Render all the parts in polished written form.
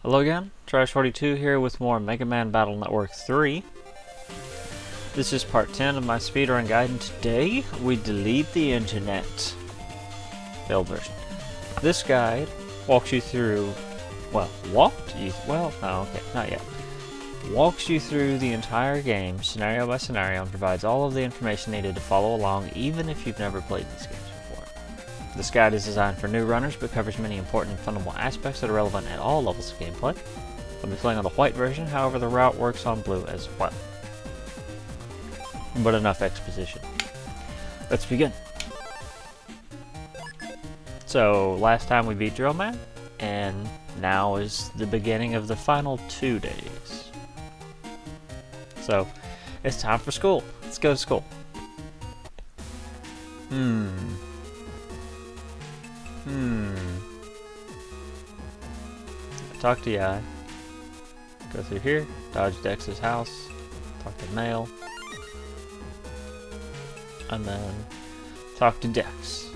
Hello again, Trash42 here with more Mega Man Battle Network 3. This is part 10 of my speedrun guide, and today we delete the internet. Failed version. This guide walks you through, no, okay, not yet. Walks you through the entire game, scenario by scenario, and provides all of the information needed to follow along, even if you've never played these games before. This guide is designed for new runners, but covers many important and fundamental aspects that are relevant at all levels of gameplay. I'll be playing on the white version, however the route works on blue as well. But enough exposition. Let's begin. So, last time we beat Drill Man, and now is the beginning of the final 2 days. So, it's time for school. Let's go to school. Talk to Yai. Go through here, dodge Dex's house, talk to Mail, and then talk to Dex,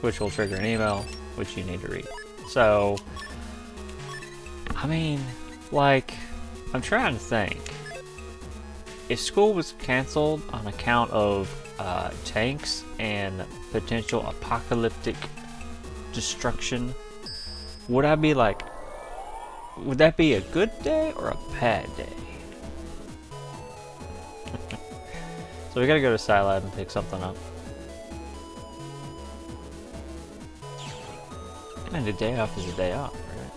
which will trigger an email, which you need to read. So, I mean, like, I'm trying to think. If school was cancelled on account of tanks and potential apocalyptic destruction, would I be like, would that be a good day or a bad day? So we gotta go to Scilab and pick something up. And a day off is a day off, right?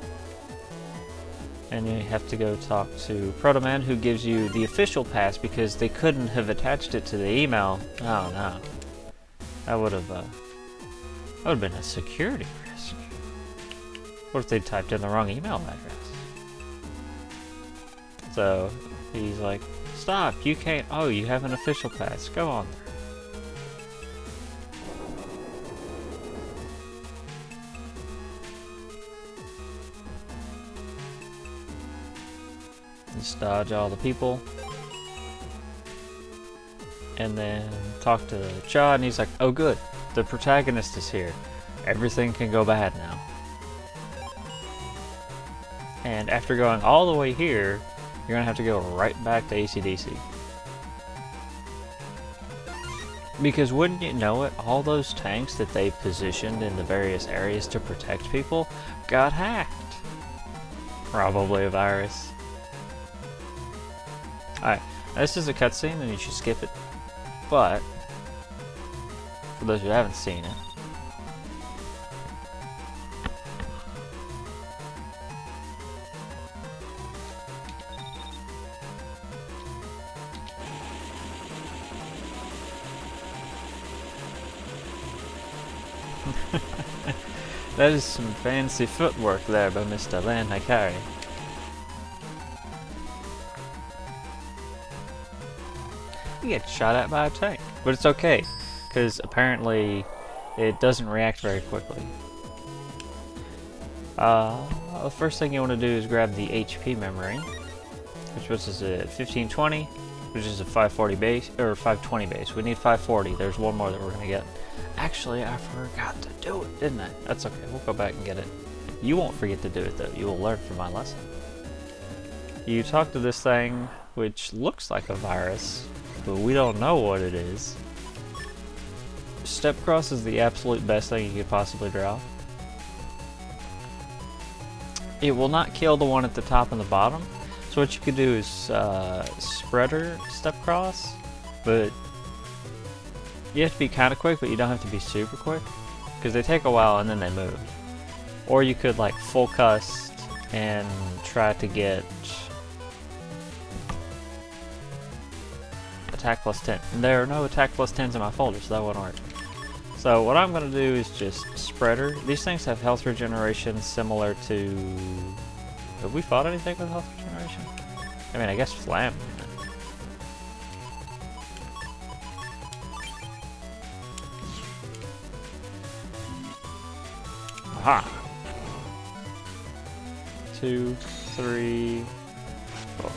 And you have to go talk to Proto Man, who gives you the official pass because they couldn't have attached it to the email. Oh no. That would have been a security risk. What if they typed in the wrong email address? So he's like, stop, you can't, oh, you have an official pass, go on through. Just dodge all the people. And then talk to Chad, and he's like, oh good, the protagonist is here. Everything can go bad now. And after going all the way here, you're gonna have to go right back to AC/DC. Because wouldn't you know it, all those tanks that they positioned in the various areas to protect people got hacked. Probably a virus. Alright, this is a cutscene and you should skip it. But, for those who haven't seen it, that is some fancy footwork there by Mr. Lan Hikari. You get shot at by a tank, but it's okay, because apparently it doesn't react very quickly. The first thing you want to do is grab the HP memory, which puts us at 1520, which is a 540 base, or 520 base. We need 540. There's one more that we're going to get. Actually, I forgot to do it, didn't I? That's okay, we'll go back and get it. You won't forget to do it, though. You will learn from my lesson. You talk to this thing, which looks like a virus, but we don't know what it is. Step cross is the absolute best thing you could possibly draw. It will not kill the one at the top and the bottom, so what you could do is spreader step cross, but you have to be kind of quick, but you don't have to be super quick, because they take a while and then they move. Or you could like full cust and try to get attack plus 10. And there are no attack plus 10s in my folder, so that won't work. So what I'm going to do is just spreader. These things have health regeneration similar to... Have we fought anything with health regeneration? I mean, I guess Flam. Aha! 2, 3, 4.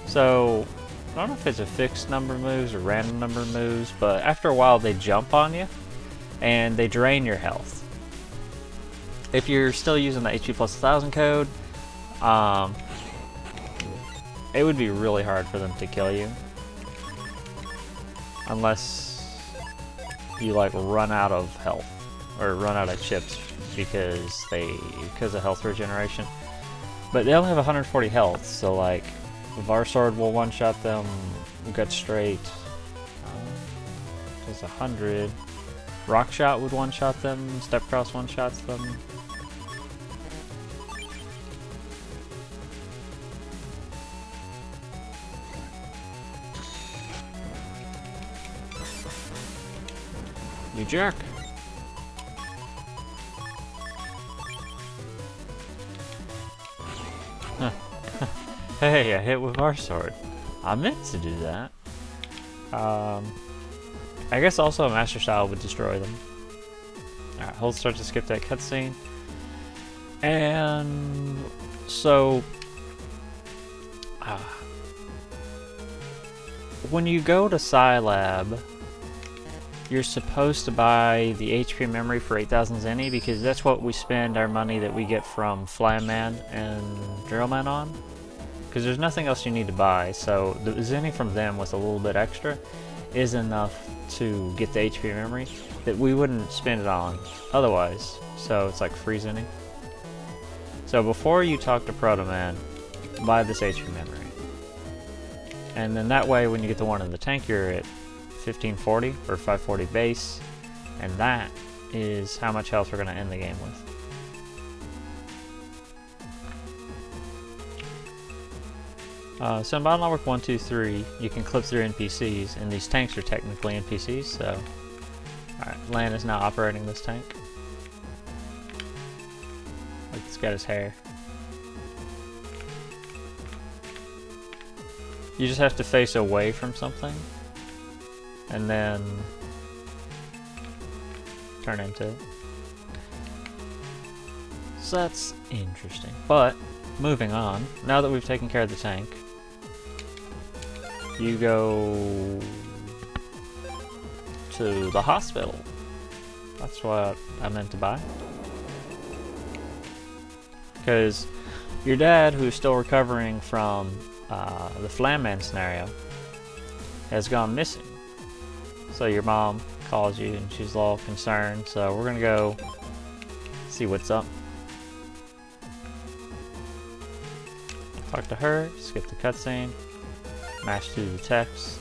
So, I don't know if it's a fixed number of moves or random number of moves, but after a while they jump on you and they drain your health. if you're still using the HP plus 1000 code, it would be really hard for them to kill you. Unless you like run out of health or run out of chips because of health regeneration. But they only have 140 health, so like Varsword will one-shot them, Gut Straight does 100. Rock Shot would one-shot them, Step Cross one-shots them. You jerk! Hey, I hit with Varsword. I meant to do that. I guess also a Master Style would destroy them. Alright, hold start to skip that cutscene. And so when you go to Scilab, you're supposed to buy the HP memory for 8,000 Zenny because that's what we spend our money that we get from Flyman and Drillman on. Because there's nothing else you need to buy, so the Zenny from them with a little bit extra is enough to get the HP memory that we wouldn't spend it on otherwise. So it's like free Zenny. So before you talk to Proto Man, buy this HP memory. And then that way when you get the one in the tank you're at 1540 or 540 base, and that is how much health we're going to end the game with. So in Battle Network 1, 2, 3, you can clip through NPCs, and these tanks are technically NPCs, so... Alright, Lan is now operating this tank. Like, it's got his hair. You just have to face away from something, and then turn into it. So that's interesting. But, moving on, now that we've taken care of the tank, you go to the hospital. That's what I meant to buy. Because your dad, who's still recovering from the Flamman scenario, has gone missing. So your mom calls you and she's all concerned, so we're gonna go see what's up. Talk to her, skip the cutscene, mash through the text.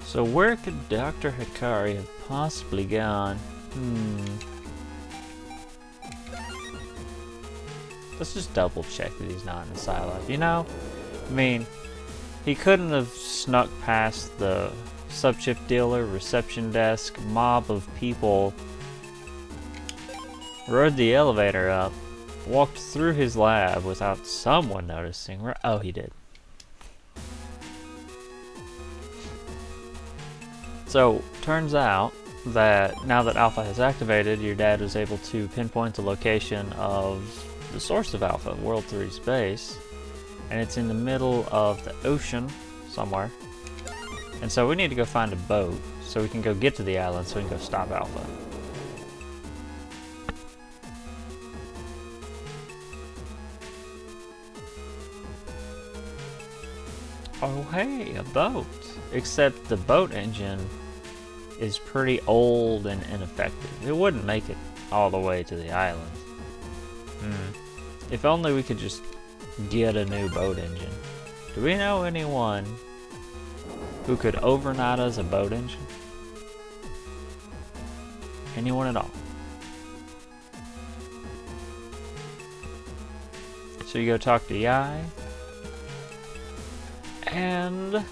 So where could Dr. Hikari have possibly gone? Let's just double check that he's not in the Scilab. You know, I mean, he couldn't have snuck past the sub-chip dealer, reception desk, mob of people, rode the elevator up, walked through his lab without someone noticing. Oh, he did. So, turns out that now that Alpha has activated, your dad was able to pinpoint the location of the source of Alpha, World 3's base, and it's in the middle of the ocean somewhere. And so we need to go find a boat so we can go get to the island so we can go stop Alpha. Oh hey, a boat! Except the boat engine is pretty old and ineffective. It wouldn't make it all the way to the island. If only we could just get a new boat engine. Do we know anyone who could overnight us a boat engine? Anyone at all? So you go talk to Yai, and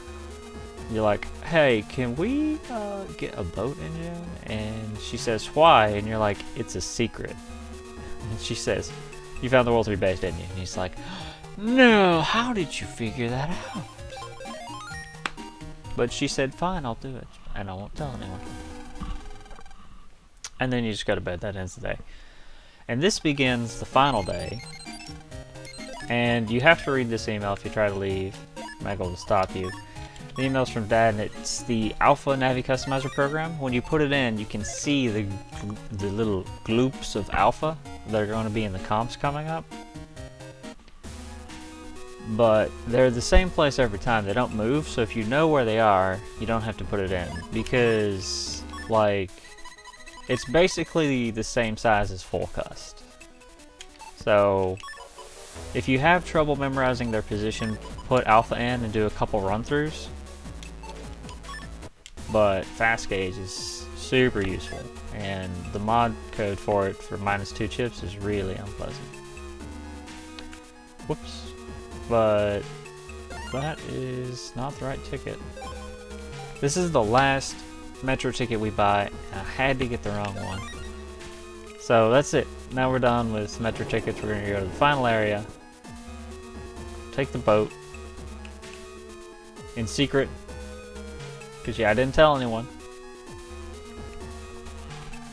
you're like, hey, can we get a boat engine? And she says, why? And you're like, it's a secret. And she says, you found the World 3 base, didn't you? And he's like, no, how did you figure that out? But she said, fine, I'll do it. And I won't tell anyone. and then you just go to bed. That ends the day. And this begins the final day, and you have to read this email if you try to leave. Meggle will stop you. The email's from Dad, and it's the Alpha Navi Customizer program. When you put it in, you can see the little gloops of Alpha that are going to be in the comps coming up. But they're the same place every time. They don't move, so if you know where they are, you don't have to put it in. Because, like, it's basically the same size as full cust. So, if you have trouble memorizing their position, put Alpha in and do a couple run-throughs. But fast gauge is super useful, and the mod code for it for -2 chips is really unpleasant. Whoops. But that is not the right ticket. This is the last Metro ticket we buy, and I had to get the wrong one. So that's it. Now we're done with Metro tickets. We're going to go to the final area, take the boat in secret, because yeah, I didn't tell anyone.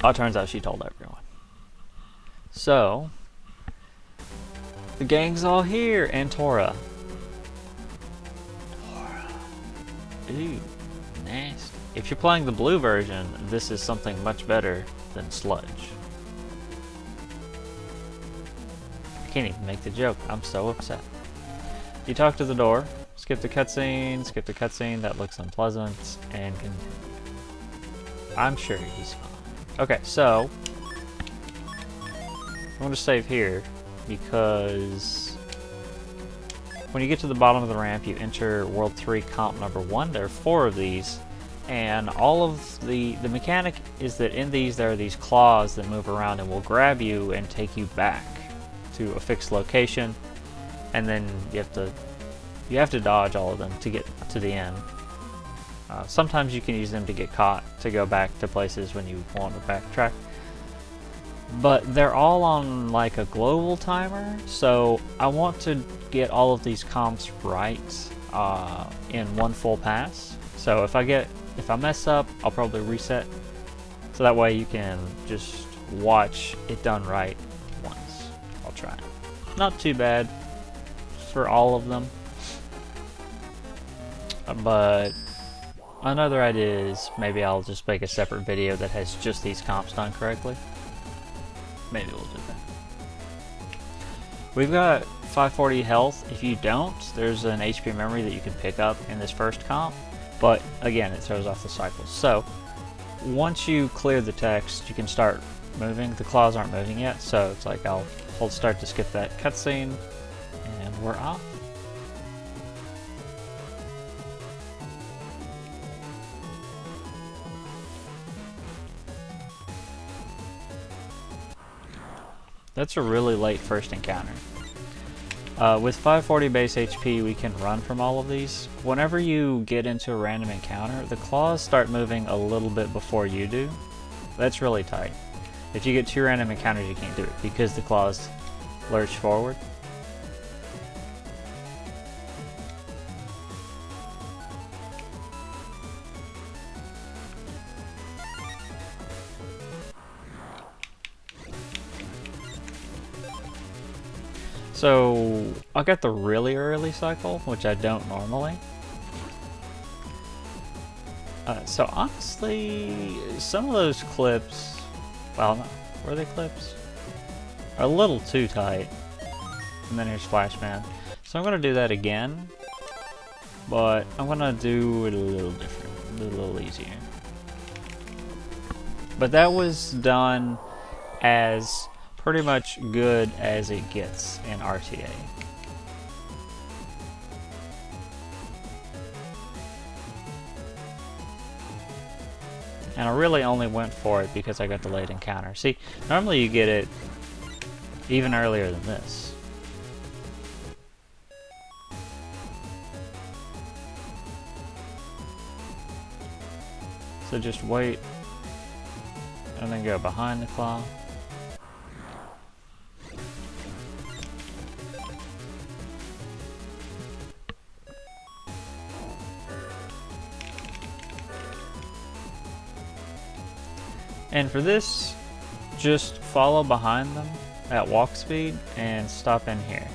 Oh, it turns out she told everyone. So the gang's all here, and Tora. Ooh, nasty. If you're playing the blue version, this is something much better than sludge. I can't even make the joke. I'm so upset. You talk to the door. Skip the cutscene, that looks unpleasant, and continue. I'm sure he's fine. Okay, so I'm going to save here, because when you get to the bottom of the ramp, you enter World 3 Comp number 1. There are 4 of these, and all of the mechanic is that in these there are these claws that move around and will grab you and take you back to a fixed location, and then you have to dodge all of them to get to the end. Sometimes you can use them to get caught, to go back to places when you want to backtrack. But they're all on like a global timer, so I want to get all of these comps right in one full pass. So if I mess up, I'll probably reset, so that way you can just watch it done right once. I'll try. Not too bad for all of them. But another idea is maybe I'll just make a separate video that has just these comps done correctly. Maybe we'll do that. We've got 540 health. If you don't, there's an HP memory that you can pick up in this first comp, but again, it throws off the cycles. So once you clear the text, you can start moving. The claws aren't moving yet, so it's like I'll hold start to skip that cutscene, and we're off. That's a really late first encounter. With 540 base HP, we can run from all of these. Whenever you get into a random encounter, the claws start moving a little bit before you do. That's really tight. If you get 2 random encounters, you can't do it because the claws lurch forward. So I got the really early cycle, which I don't normally. So honestly, some of those clips, well, no, were they clips? Are a little too tight. And then here's Flashman. So I'm going to do that again, but I'm going to do it a little different, a little easier. But that was done as pretty much good as it gets in RTA. And I really only went for it because I got the late encounter. See, normally you get it even earlier than this. So just wait and then go behind the claw. And for this, just follow behind them at walk speed and stop in here.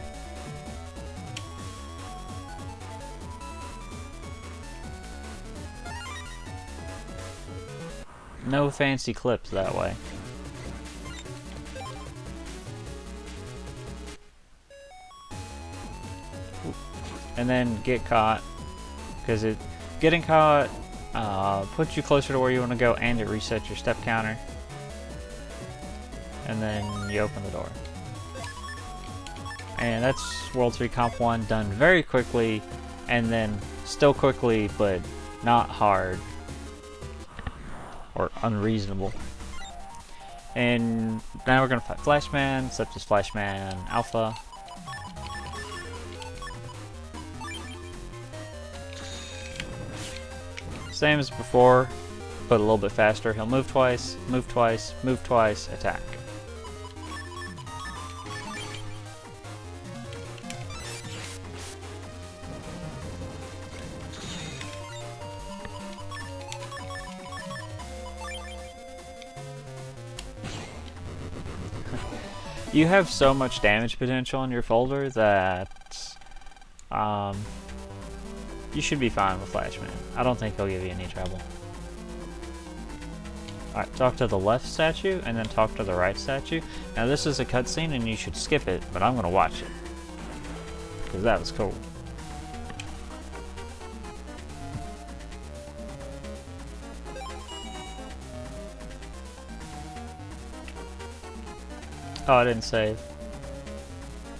No fancy clips that way. And then get caught, because getting caught puts you closer to where you want to go, and it resets your step counter. And then you open the door. And that's World 3 Comp 1 done very quickly, and then still quickly, but not hard or unreasonable. And now we're going to fight Flashman, such as Flashman Alpha. Same as before, but a little bit faster. He'll move twice, move twice, move twice, attack. You have so much damage potential in your folder that you should be fine with Flashman. I don't think he'll give you any trouble. Alright, talk to the left statue and then talk to the right statue. Now this is a cutscene and you should skip it, but I'm going to watch it. Because that was cool. Oh, I didn't save.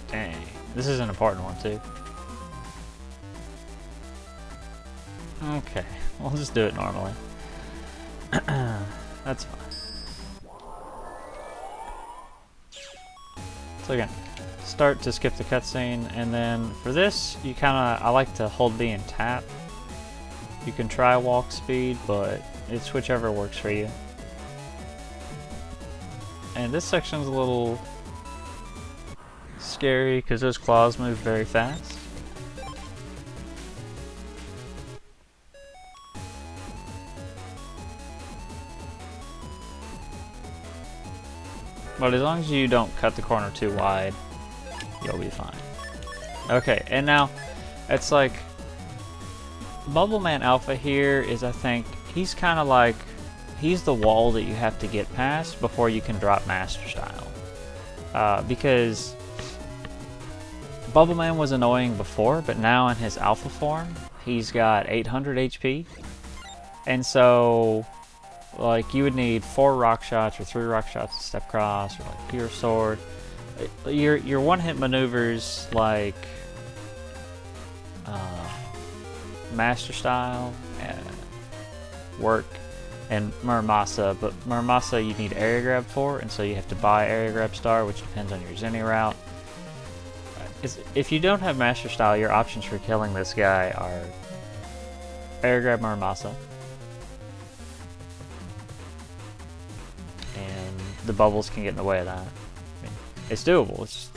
Dang. This is an important one, too. Okay. We'll just do it normally. That's fine. So again, start to skip the cutscene, and then for this, you I like to hold B and tap. You can try walk speed, but it's whichever works for you. And this section's a little scary because those claws move very fast. But as long as you don't cut the corner too wide, you'll be fine. Okay, and now it's like Bubbleman Alpha here is, I think, he's kind of like, he's the wall that you have to get past before you can drop Master Style. Because Bubbleman was annoying before, but now in his alpha form, he's got 800 HP. And so, like, you would need 4 rock shots or 3 rock shots to step cross, or like Pure Sword. Your one-hit maneuvers like Master Style work, and Muramasa, but Muramasa you need Area Grab for, and so you have to buy Area Grab Star, which depends on your Zenny route. If you don't have Master Style, your options for killing this guy are Area Grab Muramasa, and the bubbles can get in the way of that. I mean, it's doable, it's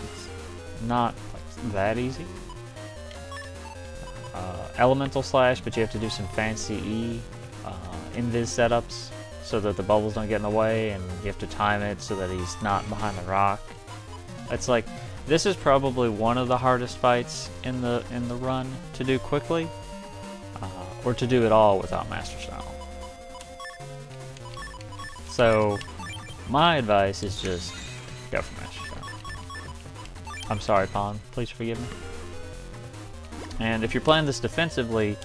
not like that easy. Elemental Slash, but you have to do some fancy invis setups so that the bubbles don't get in the way, and you have to time it so that he's not behind the rock. It's like, this is probably one of the hardest fights in the run to do quickly, or to do it all without Master Style. So my advice is just go for Master Style. I'm sorry, Pawn, please forgive me. And if you're playing this defensively,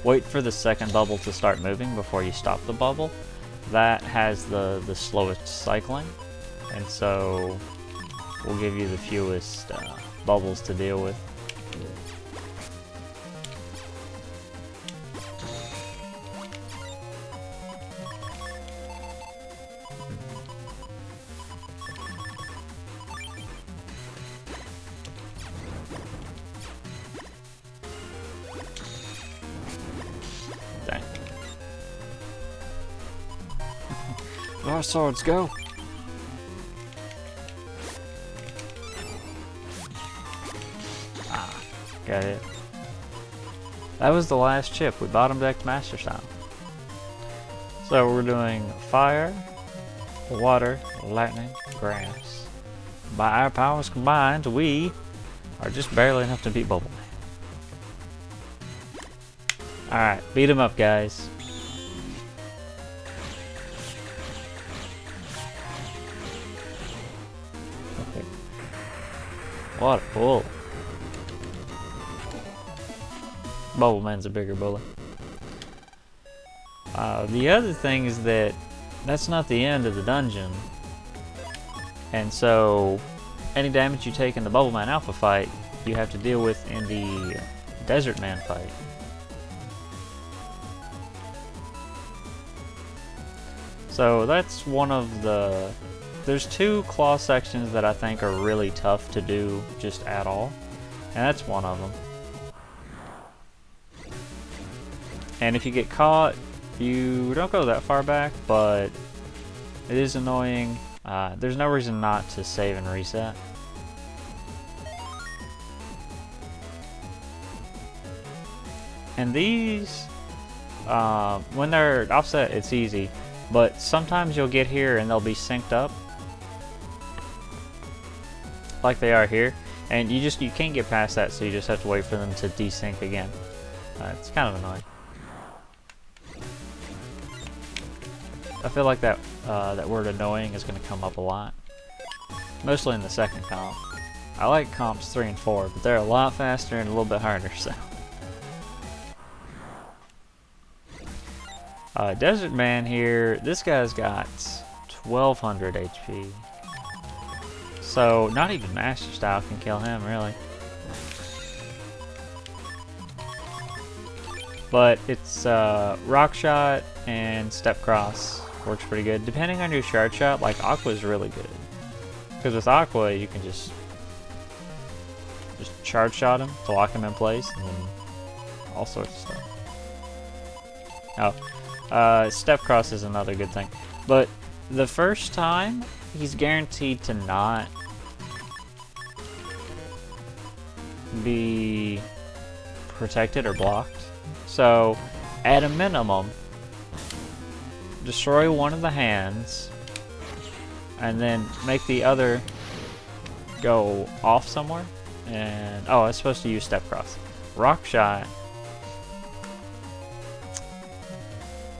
wait for the second bubble to start moving before you stop the bubble. That has the slowest cycling, and so will give you the fewest bubbles to deal with. Dang. Our swords go. Got it. That was the last chip. We bottom decked Master Style. So we're doing fire, water, lightning, grass. By our powers combined, we are just barely enough to beat Bubble Man. Alright, beat him up, guys. Okay. What a bull. Bubble Man's a bigger bully. The other thing is that that's not the end of the dungeon. And so, any damage you take in the Bubble Man Alpha fight, you have to deal with in the Desert Man fight. So that's one of the... There's two claw sections that I think are really tough to do just at all. And that's one of them. And if you get caught, you don't go that far back, but it is annoying. There's no reason not to save and reset. And these, when they're offset, it's easy, but sometimes you'll get here and they'll be synced up, like they are here, and you can't get past that, so you just have to wait for them to desync again. It's kind of annoying. I feel like that word annoying is going to come up a lot. Mostly in the second comp. I like comps 3 and 4, but they're a lot faster and a little bit harder, so. Desert Man here, this guy's got 1200 HP. So, not even Master Style can kill him, really. But it's Rock Shot and Step Cross. Works pretty good. Depending on your shard shot, like Aqua's really good. Because with Aqua, you can just charge shot him to lock him in place, and then all sorts of stuff. Oh, Step Cross is another good thing. But the first time, he's guaranteed to not be protected or blocked. So, at a minimum, destroy one of the hands, and then make the other go off somewhere. And oh, I was supposed to use Step Cross. Rock Shot.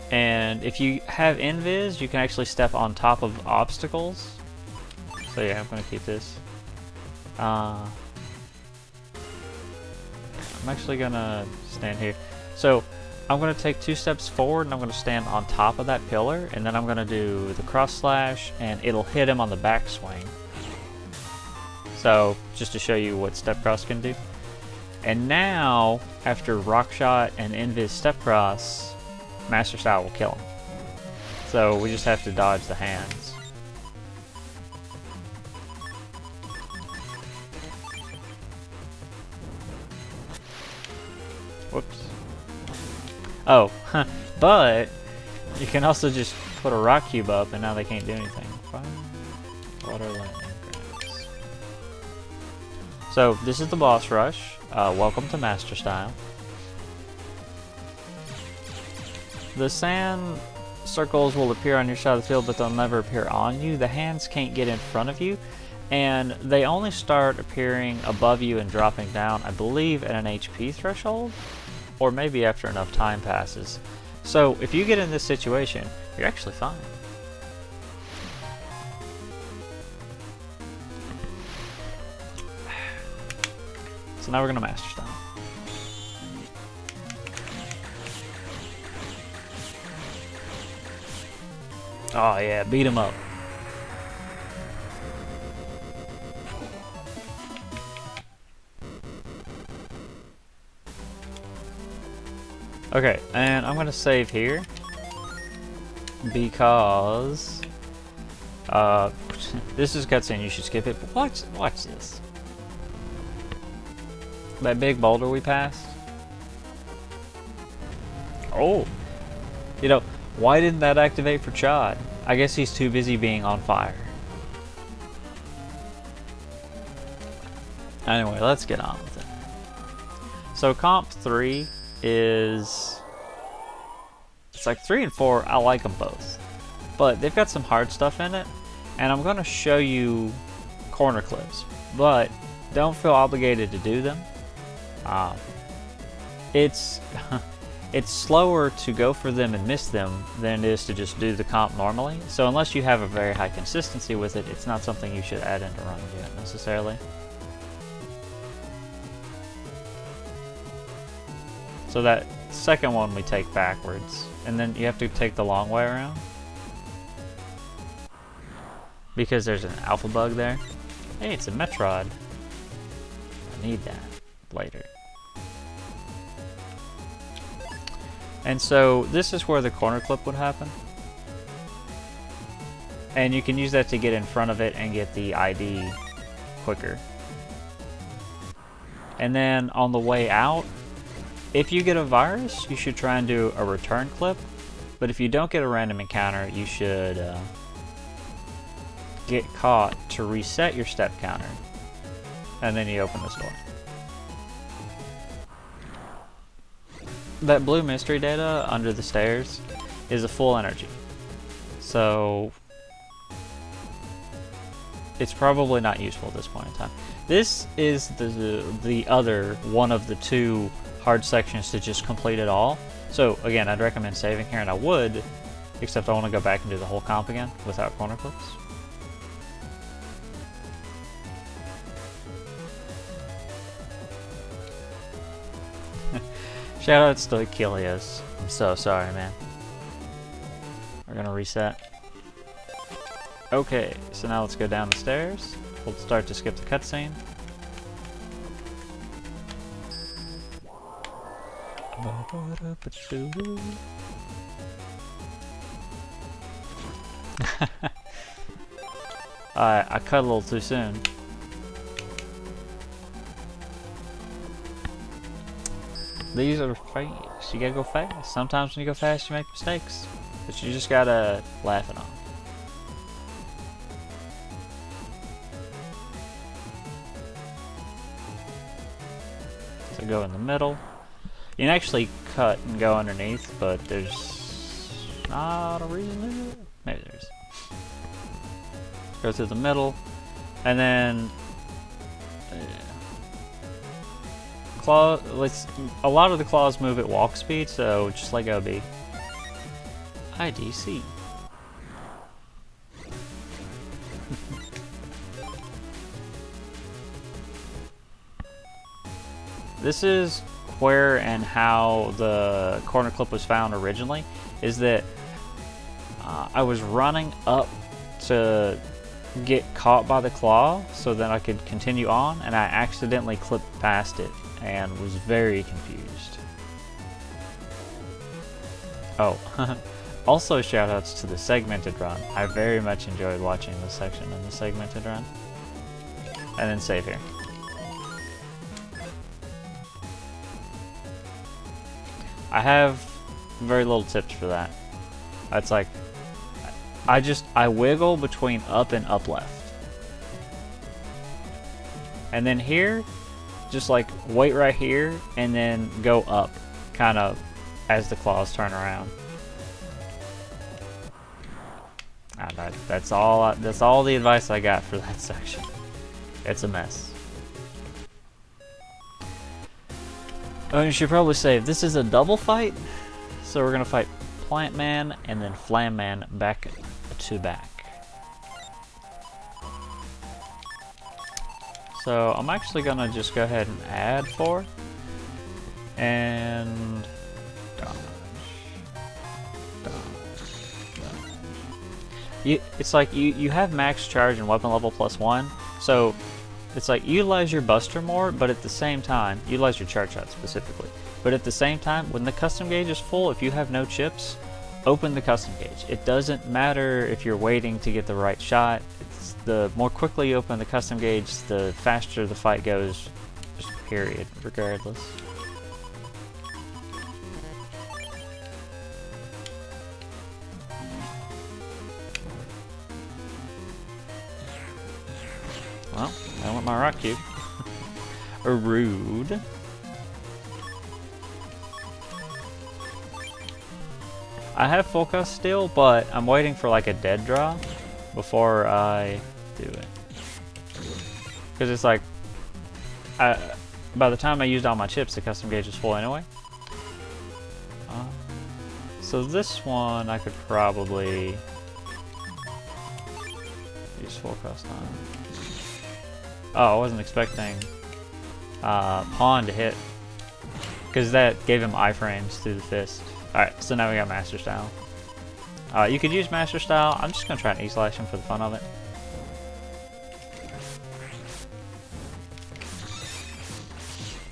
And if you have Invis, you can actually step on top of obstacles. So yeah, I'm gonna keep this. I'm actually gonna stand here. So I'm going to take 2 steps forward and I'm going to stand on top of that pillar, and then I'm going to do the cross slash and it'll hit him on the backswing. So just to show you what Step Cross can do. And now after Rock Shot and Invis Step Cross, Master Style will kill him. So we just have to dodge the hands. Whoops. Oh, but you can also just put a rock cube up and now they can't do anything. Fire, water, lightning, grass. So this is the boss rush. Welcome to Master Style. The sand circles will appear on your side of the field, but they'll never appear on you. The hands can't get in front of you, and they only start appearing above you and dropping down, I believe, at an HP threshold. Or maybe after enough time passes. So if you get in this situation, you're actually fine. So now we're gonna Master Style. Oh yeah, beat him up. Okay, and I'm gonna save here because this is cutscene. You should skip it. But watch this. That big boulder we passed. Oh, you know, why didn't that activate for Chad? I guess he's too busy being on fire. Anyway, let's get on with it. So comp 3 is, it's like 3 and 4. I like them both. but they've got some hard stuff in it, and I'm going to show you corner clips, but don't feel obligated to do them. It's it's slower to go for them and miss them than it is to just do the comp normally, so unless you have a very high consistency with it, it's not something you should add into runs yet necessarily. So that second one we take backwards, and then you have to take the long way around because there's an alpha bug there. Hey, it's a Metrod. I need that later. And so this is where the corner clip would happen. And you can use that to get in front of it and get the ID quicker. And then on the way out, if you get a virus, you should try and do a return clip. But if you don't get a random encounter, you should get caught to reset your step counter. And then you open this door. That blue mystery data under the stairs is a full energy. So it's probably not useful at this point in time. This is the other one of the two hard sections to just complete it all. So again, I'd recommend saving here, and I would, except I want to go back and do the whole comp again without corner clips. Shoutouts to Achilles. I'm so sorry, man. We're gonna reset. Okay, so now let's go down the stairs. We'll start to skip the cutscene. I cut a little too soon. These are fast. You gotta go fast. Sometimes when you go fast, you make mistakes, but you just gotta laugh it off. So go in the middle. You can actually cut and go underneath, but there's not a reason to do it. Maybe there is. Go through the middle, and then claw. A lot of the claws move at walk speed, so just like OB. IDC. This is where and how the corner clip was found originally, is that I was running up to get caught by the claw so that I could continue on, and I accidentally clipped past it and was very confused. Oh, also shoutouts to the segmented run. I very much enjoyed watching this section in the segmented run. And then save here. I have very little tips for that. It's like, I wiggle between up and up left. And then here, just like wait right here and then go up, kind of as the claws turn around. That's all the advice I got for that section. It's a mess. Oh, you should probably save. This is a double fight, so we're gonna fight Plant Man and then Flam Man back to back. So I'm actually gonna just go ahead and add 4 and dodge. It's like you have max charge and weapon level +1, so it's like utilize your buster more, but at the same time, utilize your charge shot specifically. But at the same time, when the custom gauge is full, if you have no chips, open the custom gauge. It doesn't matter if you're waiting to get the right shot. It's the more quickly you open the custom gauge, the faster the fight goes, just period, regardless. Well, I want my rock cube. Rude. I have full cust still, but I'm waiting for like a dead draw before I do it. Because it's like, by the time I used all my chips, the custom gauge is full anyway. So this one I could probably use full cust on. Oh, I wasn't expecting pawn to hit, because that gave him iframes through the fist. Alright, so now we got master style. You could use master style. I'm just gonna try and E-slash him for the fun of it.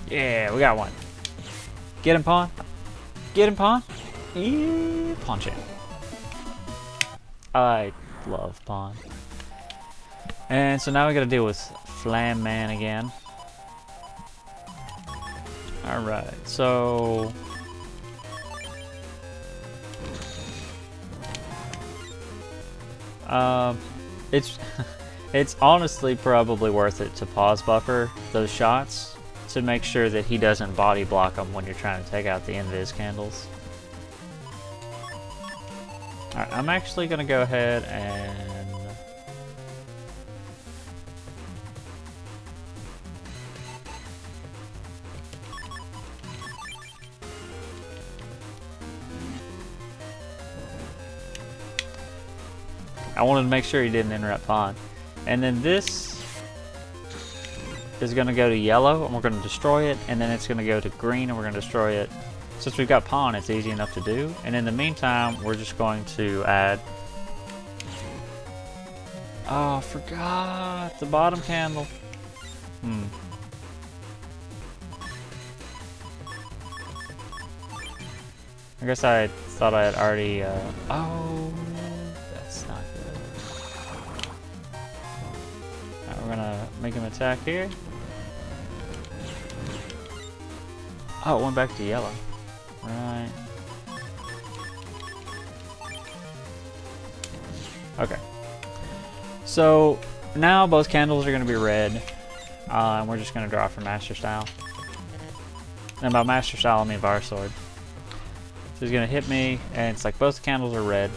Yeah, we got one. Get him, pawn. Get him, pawn. Yeah, pawn champ. I love pawn. And so now we gotta deal with Flam Man again. Alright, so it's honestly probably worth it to pause buffer those shots to make sure that he doesn't body block them when you're trying to take out the invis candles. Alright, I'm actually gonna go ahead and I wanted to make sure he didn't interrupt pawn. And then this is going to go to yellow, and we're going to destroy it, and then it's going to go to green, and we're going to destroy it. Since we've got pawn, it's easy enough to do. And in the meantime, we're just going to add... Oh, I forgot the bottom candle. I guess I thought I had already... Oh... We're gonna make him attack here. Oh, it went back to yellow. Right. Okay. So now both candles are gonna be red. And we're just gonna draw for master style. And by master style I mean Var Sword. So he's gonna hit me, and it's like both candles are red.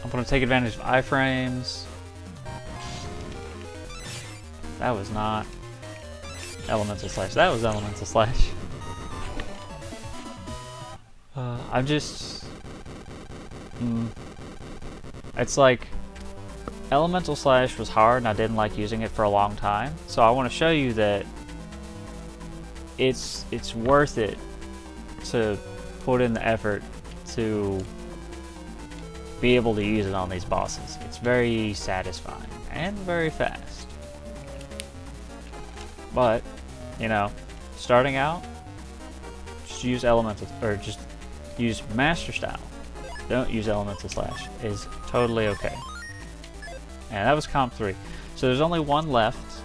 I'm gonna take advantage of iframes. That was not elemental slash. That was elemental slash. I'm just... It's like... Elemental slash was hard and I didn't like using it for a long time. So I want to show you that it's worth it to put in the effort to be able to use it on these bosses. It's very satisfying and very fast. But, you know, starting out, just use elemental, or just use master style. Don't use elemental slash. Is totally okay. And that was comp 3. So there's only one left,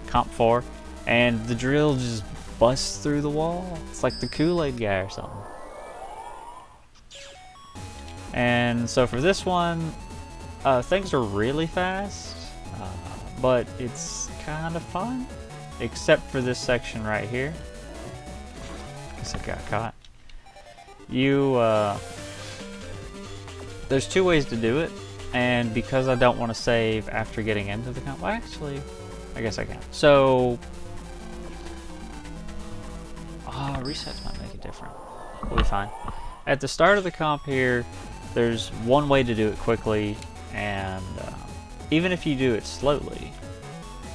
comp 4, and the drill just busts through the wall. It's like the Kool-Aid guy or something. And so for this one, things are really fast, but it's kind of fun. Except for this section right here. Guess I got caught. There's two ways to do it, and because I don't want to save after getting into the comp, well, actually, I guess I can. So, resets might make it different. We'll be fine. At the start of the comp here, there's one way to do it quickly, and even if you do it slowly,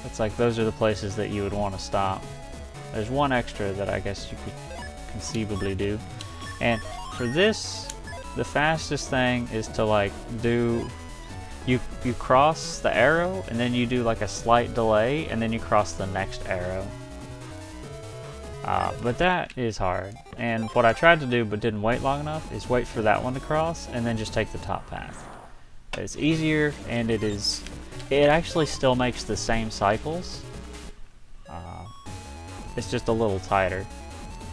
it's like those are the places that you would want to stop. There's one extra that I guess you could conceivably do. And for this, the fastest thing is to like do... You cross the arrow, and then you do like a slight delay, and then you cross the next arrow. But that is hard. And what I tried to do but didn't wait long enough is wait for that one to cross, and then just take the top path. It's easier, and it actually still makes the same cycles. It's just a little tighter.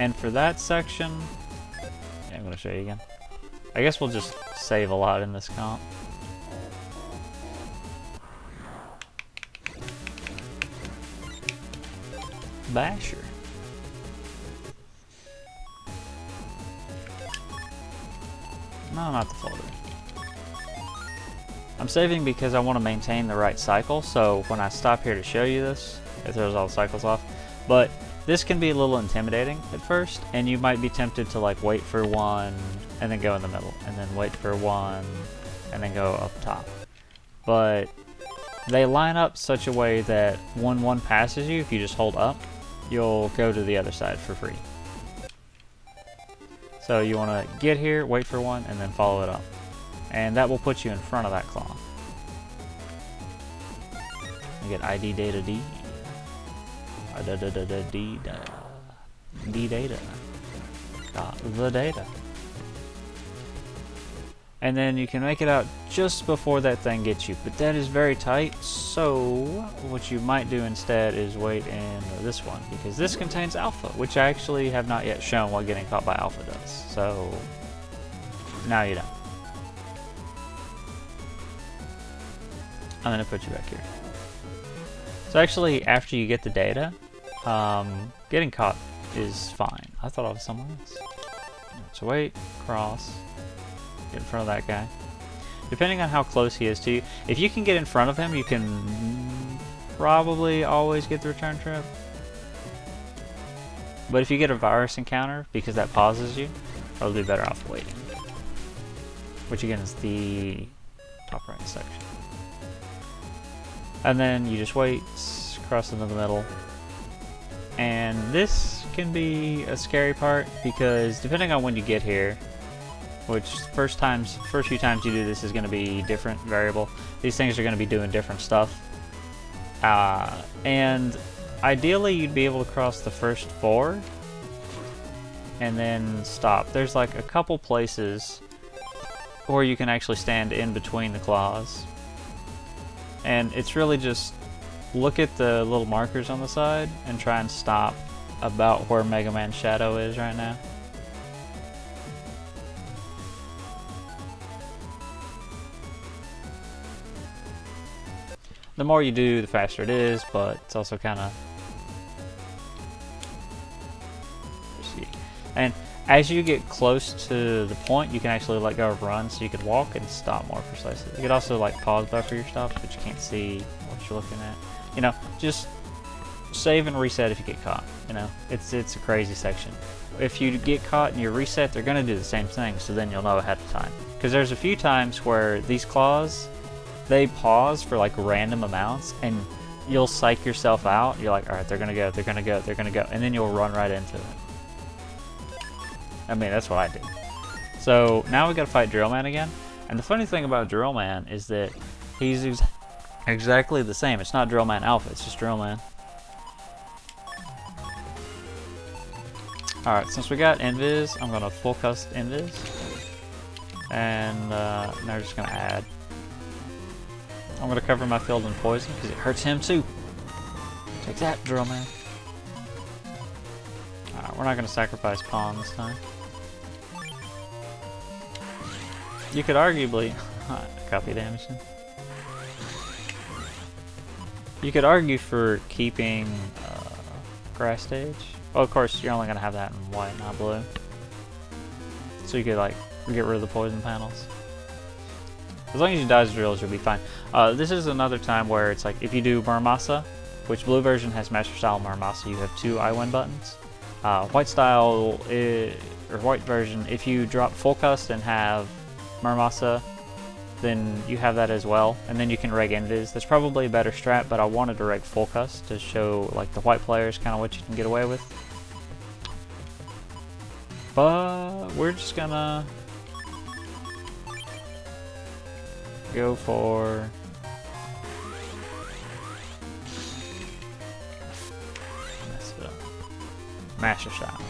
And for that section, yeah, I'm going to show you again. I guess we'll just save a lot in this comp. Basher. No, not the folder. I'm saving because I want to maintain the right cycle, so when I stop here to show you this, it throws all the cycles off. But this can be a little intimidating at first, and you might be tempted to like wait for one, and then go in the middle, and then wait for one, and then go up top. But they line up such a way that when one passes you, if you just hold up, you'll go to the other side for free. So you want to get here, wait for one, and then follow it up. And that will put you in front of that claw. You get ID data D. D data. Got the data. And then you can make it out just before that thing gets you. But that is very tight, so what you might do instead is wait in this one, because this contains alpha, which I actually have not yet shown what getting caught by alpha does. So now you know. I'm gonna put you back here. So actually, after you get the data, getting caught is fine. I thought I was someone else. So wait, cross, get in front of that guy. Depending on how close he is to you, if you can get in front of him, you can probably always get the return trip. But if you get a virus encounter, because that pauses you, probably better off waiting. Which again is the top right section. And then you just wait, cross into the middle. And this can be a scary part because depending on when you get here, which first few times you do this is going to be different variable. These things are going to be doing different stuff. And ideally you'd be able to cross the first 4 and then stop. There's like a couple places where you can actually stand in between the claws. And it's really just look at the little markers on the side and try and stop about where Mega Man's shadow is right now. The more you do, the faster it is, but it's also kind of risky. And as you get close to the point, you can actually let go of run, so you can walk and stop more precisely. You could also like pause buffer your stops, but you can't see what you're looking at. You know, just save and reset if you get caught. You know, it's a crazy section. If you get caught and you reset, they're gonna do the same thing, so then you'll know ahead of time. Because there's a few times where these claws, they pause for like random amounts, and you'll psych yourself out. You're like, all right, they're gonna go, they're gonna go, they're gonna go, and then you'll run right into it. I mean, that's what I did. So now we gotta fight Drill Man again. And the funny thing about Drill Man is that he's exactly the same. It's not Drill Man Alpha, it's just Drill Man. Alright, since we got Invis, I'm gonna full cust Invis. And now we're just gonna add. I'm gonna cover my field in poison because it hurts him too. Take that, Drill Man. Alright, we're not gonna sacrifice Pawn this time. You could arguably copy damage. You could argue for keeping grass stage. Well, of course, you're only gonna have that in white, not blue. So you could like get rid of the poison panels. As long as you dodge drills, you'll be fine. This is another time where it's like if you do Muramasa, which blue version has Master Style Muramasa, you have 2 I win buttons. White style or white version, if you drop full cust and have Muramasa, then you have that as well, and then you can reg Invis. That's probably a better strat, but I wanted to reg full cust to show like the white players kind of what you can get away with. But we're just gonna go for Master Style.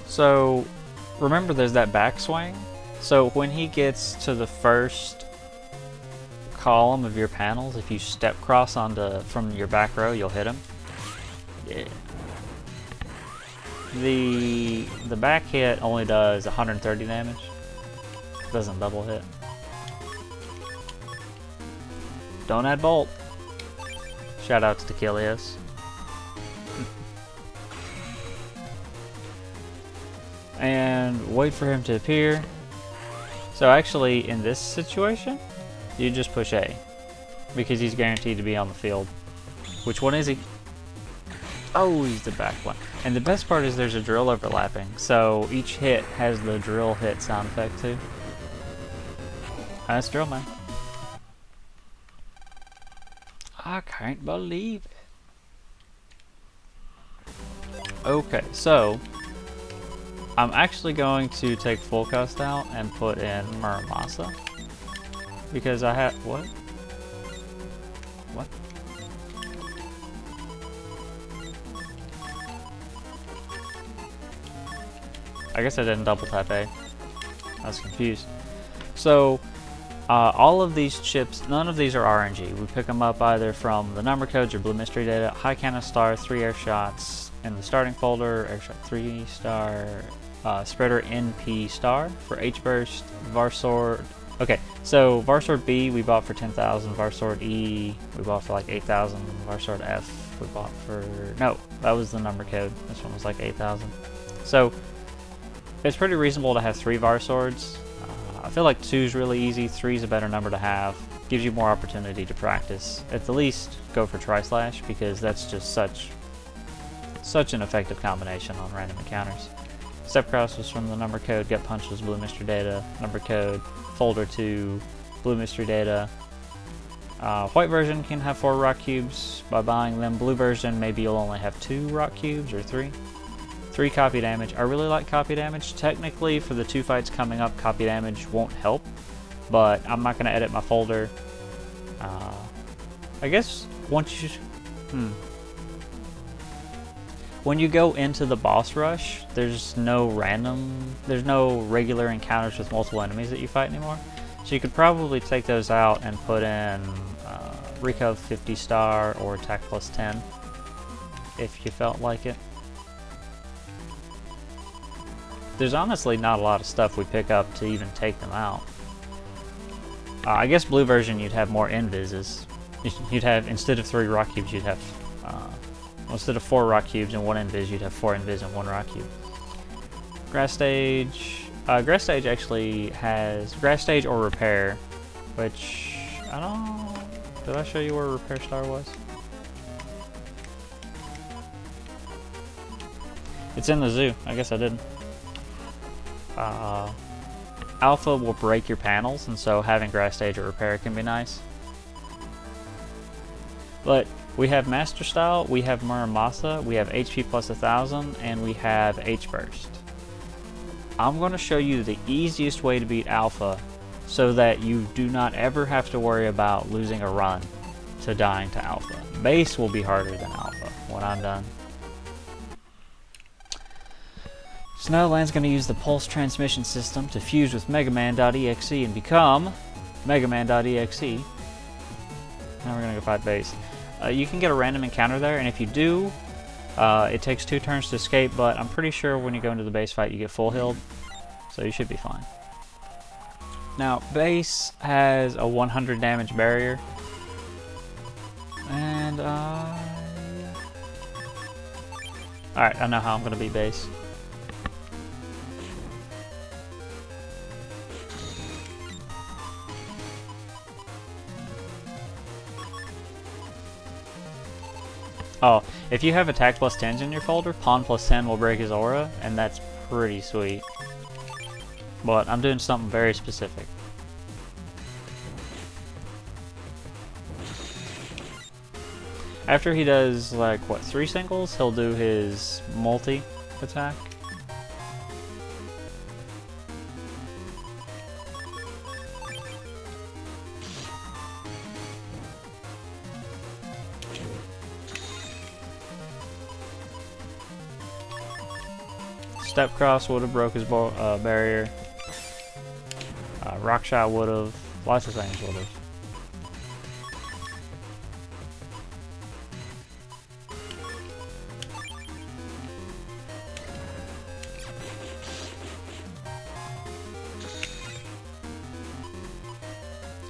So remember there's that backswing. So when he gets to the first column of your panels, if you step cross onto from your back row, you'll hit him. Yeah. The back hit only does 130 damage. It doesn't double hit. Don't add bolt. Shout out to Tequilios. and wait for him to appear. So actually, in this situation, you just push A, because he's guaranteed to be on the field. Which one is he? Oh, he's the back one. And the best part is there's a drill overlapping, so each hit has the drill hit sound effect too. Nice drill, man. I can't believe it. Okay, so I'm actually going to take full cost out and put in Muramasa, because I have what? What? I guess I didn't double tap A. I was confused. So all of these chips, none of these are RNG. We pick them up either from the number codes or blue mystery data. High cannon star, 3 air shots in the starting folder, air shot 3 star, spreader NP star for H burst, Varsword. Okay, so Varsword B we bought for 10,000, Varsword E we bought for like 8,000, Varsword F we bought for, no, that was the number code. This one was like 8,000. So it's pretty reasonable to have 3 Varswords. I feel like 2 is really easy, 3 is a better number to have. Gives you more opportunity to practice. At the least, go for Tri-Slash, because that's just such an effective combination on random encounters. Step Cross was from the number code, Gut Punch was blue mystery data, number code, folder 2, blue mystery data. White version can have 4 rock cubes by buying them. Blue version, maybe you'll only have 2 rock cubes, or 3. 3 copy damage. I really like copy damage. Technically, for the 2 fights coming up, copy damage won't help, but I'm not going to edit my folder. I guess once you... When you go into the boss rush, there's no regular encounters with multiple enemies that you fight anymore. So you could probably take those out and put in Recov 50 star or attack plus 10 if you felt like it. There's honestly not a lot of stuff we pick up to even take them out. I guess blue version you'd have more invises. You'd have, instead of 3 rock cubes, you'd have, instead of 4 rock cubes and 1 invis, you'd have 4 invis and 1 rock cube. Grass stage. Grass stage actually has grass stage or repair, which I don't. Did I show you where repair star was? It's in the zoo. I guess I didn't. Alpha will break your panels, and so having grass stage or repair can be nice. But we have Master Style, we have Muramasa, we have HP plus 1,000, and we have H burst. I'm going to show you the easiest way to beat Alpha so that you do not ever have to worry about losing a run to dying to Alpha. Base will be harder than Alpha when I'm done. Snowland's going to use the Pulse Transmission System to fuse with Megaman.exe and become Megaman.exe. Now we're going to go fight base. You can get a random encounter there, and if you do, it takes 2 turns to escape, but I'm pretty sure when you go into the base fight you get full healed, so you should be fine. Now, base has a 100 damage barrier, and alright, I know how I'm going to beat base. Oh, if you have attack plus 10s in your folder, pawn plus 10 will break his aura, and that's pretty sweet. But I'm doing something very specific. After he does, like, what, 3 singles, he'll do his multi-attack. Step Cross would have broke his barrier. Rock Shot would have. Lots of things would have.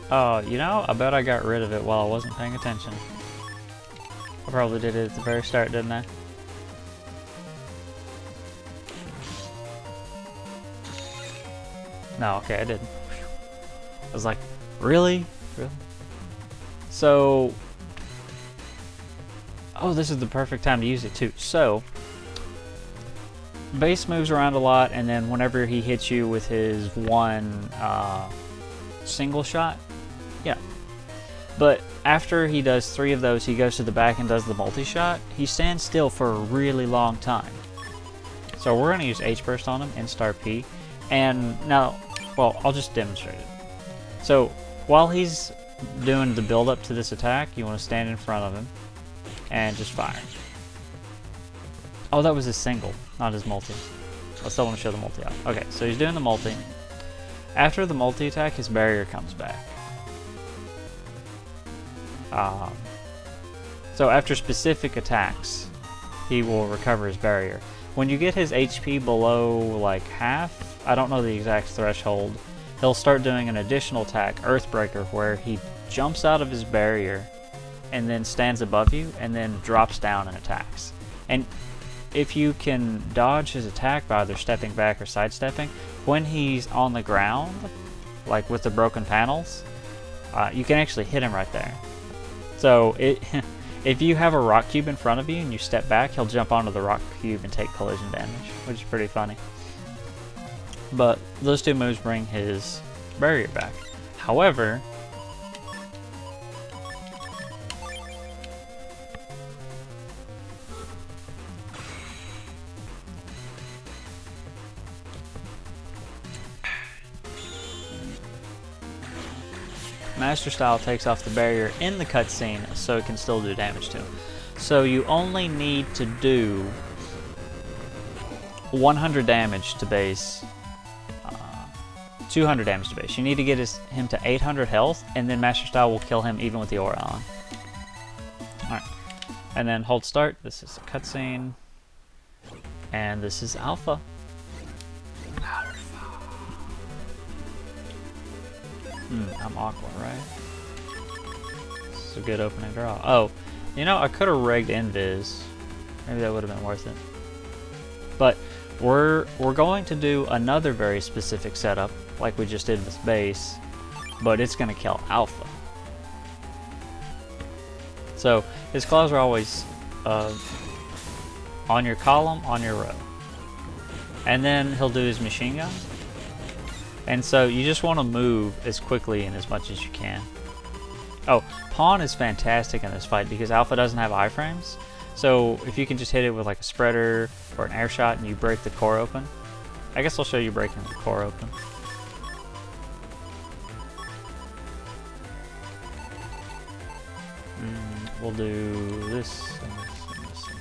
Oh, you know, I bet I got rid of it while I wasn't paying attention. I probably did it at the very start, didn't I? No, okay, I didn't. I was like, really? Really? So... Oh, this is the perfect time to use it too. So... Base moves around a lot, and then whenever he hits you with his one single shot, yeah. But after he does 3 of those, he goes to the back and does the multi-shot. He stands still for a really long time. So we're going to use H-Burst on him, N-Star P. And now, well, I'll just demonstrate it. So while he's doing the build-up to this attack, you want to stand in front of him and just fire. Oh, that was his single, not his multi. I still want to show the multi out. Okay, so he's doing the multi. After the multi attack, his barrier comes back. So after specific attacks, he will recover his barrier. When you get his HP below like half, I don't know the exact threshold, he'll start doing an additional attack, Earthbreaker, where he jumps out of his barrier and then stands above you and then drops down and attacks. And if you can dodge his attack by either stepping back or sidestepping, when he's on the ground, like with the broken panels, you can actually hit him right there. So if you have a rock cube in front of you and you step back, he'll jump onto the rock cube and take collision damage, which is pretty funny. But those 2 moves bring his barrier back. However, Master Style takes off the barrier in the cutscene so it can still do damage to him. So you only need to do 100 damage to base, 200 damage to base. You need to get him to 800 health, and then Master Style will kill him even with the aura on. Alright. And then hold start. This is a cutscene. And this is Alpha. I'm Aqua, right? This is a good opening draw. Oh, you know, I could have rigged Invis. Maybe that would have been worth it. But we're going to do another very specific setup, like we just did with base, but it's going to kill Alpha. So his claws are always on your column, on your row. And then he'll do his machine gun. And so you just want to move as quickly and as much as you can. Oh, Pawn is fantastic in this fight because Alpha doesn't have iframes. So if you can just hit it with like a spreader or an air shot and you break the core open. I guess I'll show you breaking the core open. We'll do this and this and this and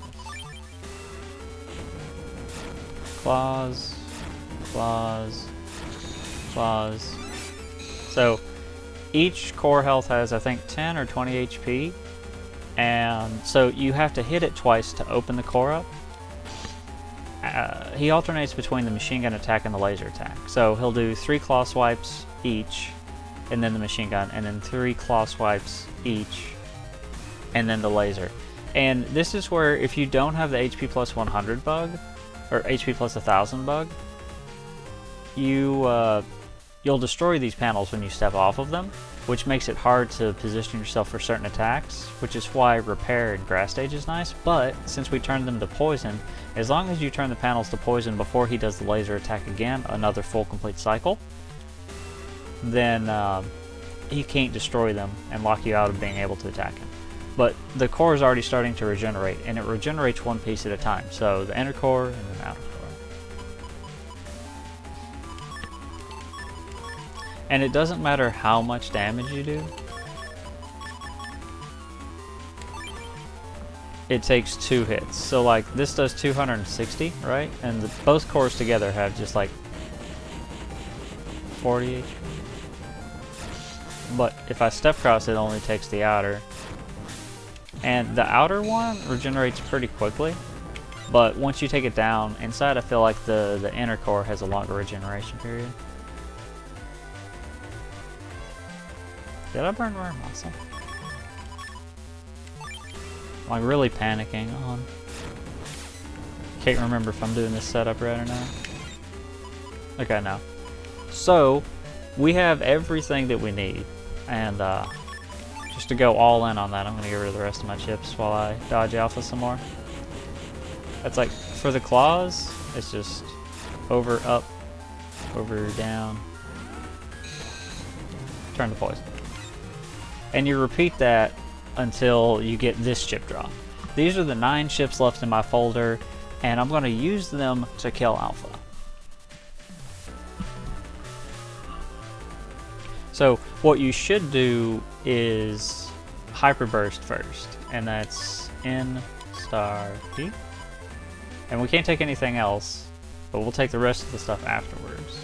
this. Claws, claws, claws. So each core health has, I think, 10 or 20 HP, and so you have to hit it twice to open the core up. He alternates between the machine gun attack and the laser attack. So he'll do 3 claw swipes each, and then the machine gun, and then 3 claw swipes each, and then the laser. And this is where if you don't have the HP plus 100 bug, or HP plus 1000 bug, you'll destroy these panels when you step off of them, which makes it hard to position yourself for certain attacks, which is why repair and grass stage is nice. But since we turned them to poison, as long as you turn the panels to poison before he does the laser attack again, another full complete cycle, then he can't destroy them and lock you out of being able to attack him. But the core is already starting to regenerate, and it regenerates one piece at a time. So the inner core and then outer core. And it doesn't matter how much damage you do. It takes 2 hits. So like this does 260, right? And both cores together have just like 40 HP. But if I step cross, it only takes the outer. And the outer one regenerates pretty quickly. But once you take it down, inside I feel like the inner core has a longer regeneration period. Did I burn rare muscle? I'm like really panicking on. Can't remember if I'm doing this setup right or not. Okay, no. So, we have everything that we need, and just to go all in on that, I'm going to get rid of the rest of my chips while I dodge Alpha some more. That's like, for the claws, it's just over, up, over, down, turn to poison. And you repeat that until you get this chip drop. These are the 9 chips left in my folder, and I'm going to use them to kill Alpha. So what you should do is Hyper Burst first, and that's N star P. And we can't take anything else, but we'll take the rest of the stuff afterwards.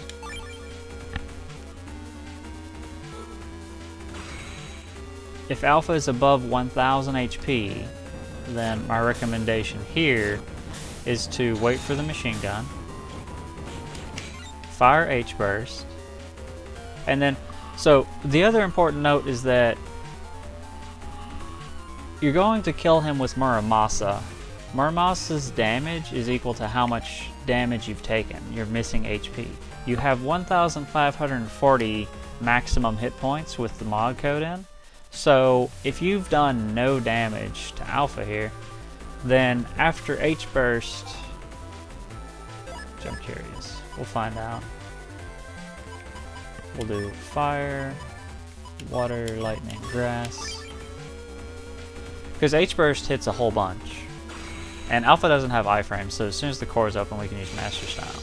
If Alpha is above 1000 HP, then my recommendation here is to wait for the machine gun, fire H burst, and then, so the other important note is that you're going to kill him with Muramasa. Muramasa's damage is equal to how much damage you've taken. You're missing HP. You have 1,540 maximum hit points with the mod code in. So if you've done no damage to Alpha here, then after H burst, which I'm curious, we'll find out. We'll do fire, water, lightning, grass. Because H burst hits a whole bunch. And Alpha doesn't have iframes, so as soon as the core is open, we can use Master Style.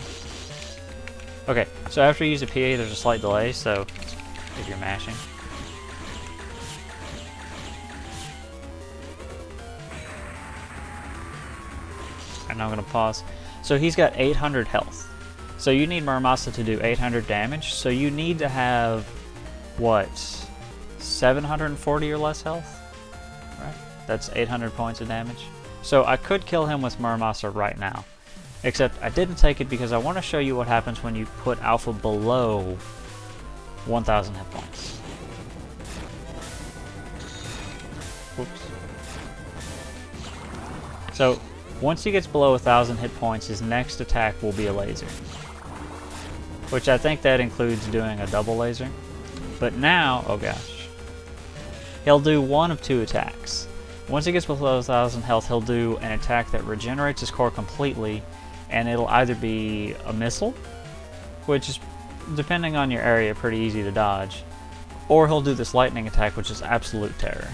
Okay, so after you use a PA, there's a slight delay, so if you're mashing. And I'm going to pause. So he's got 800 health. So you need Muramasa to do 800 damage, so you need to have, what, 740 or less health? Right? That's 800 points of damage. So I could kill him with Muramasa right now. Except I didn't take it because I want to show you what happens when you put Alpha below 1000 hit points. Whoops. So once he gets below 1000 hit points, his next attack will be a laser. Which I think that includes doing a double laser. But now, oh gosh, he'll do one of 2 attacks. Once he gets below 1000 health, he'll do an attack that regenerates his core completely, and it'll either be a missile, which is, depending on your area, pretty easy to dodge, or he'll do this lightning attack, which is absolute terror.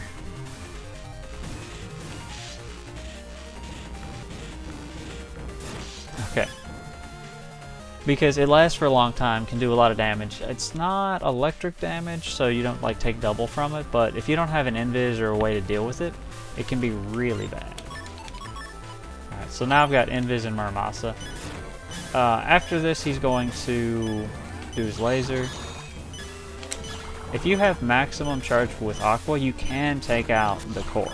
Okay. Because it lasts for a long time, can do a lot of damage. It's not electric damage, so you don't like take double from it, but if you don't have an invis or a way to deal with it, it can be really bad. Alright, so now I've got invis and Muramasa. After this, he's going to do his laser. If you have maximum charge with Aqua, you can take out the core,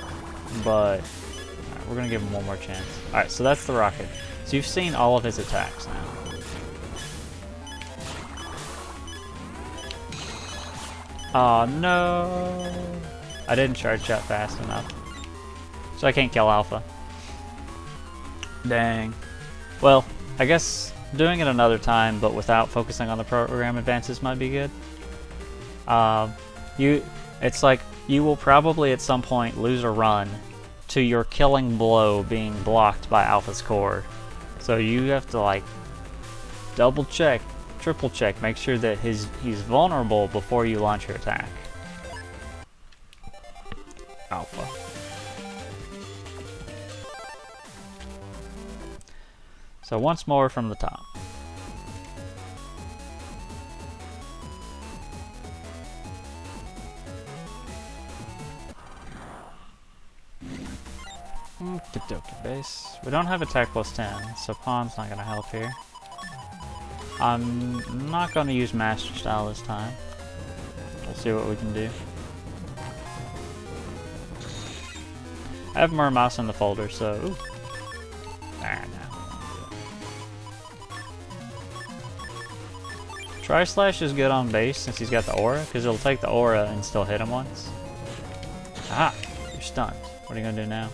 but right, we're going to give him one more chance. Alright, so that's the rocket. So you've seen all of his attacks now. Oh no! I didn't charge shot fast enough. So I can't kill Alpha. Dang. Well, I guess doing it another time, but without focusing on the program advances might be good. It's like, you will probably at some point lose a run to your killing blow being blocked by Alpha's core. So you have to like double check, triple check, make sure that he's vulnerable before you launch your attack. Alpha. So once more from the top. Okie base. We don't have attack plus 10, so pawn's not gonna help here. I'm not gonna use Master Style this time. We'll see what we can do. I have Muramasa in the folder, so ooh. Tri-Slash is good on base since he's got the aura, because it'll take the aura and still hit him once. Aha! You're stunned. What are you gonna do now?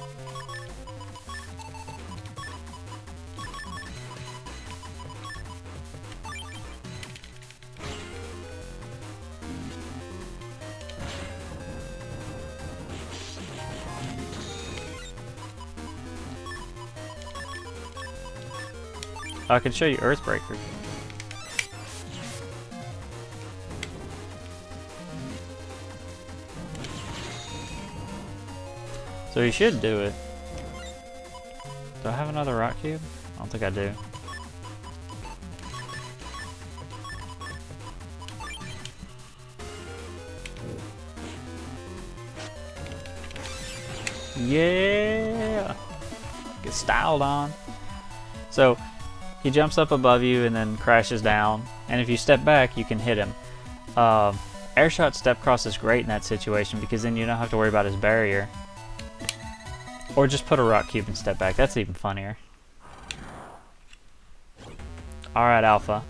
I can show you Earthbreaker. So you should do it. Do I have another rock cube? I don't think I do. Yeah! Get styled on. So he jumps up above you and then crashes down. And if you step back, you can hit him. Airshot step cross is great in that situation because then you don't have to worry about his barrier. Or just put a rock cube and step back. That's even funnier. Alright, Alpha.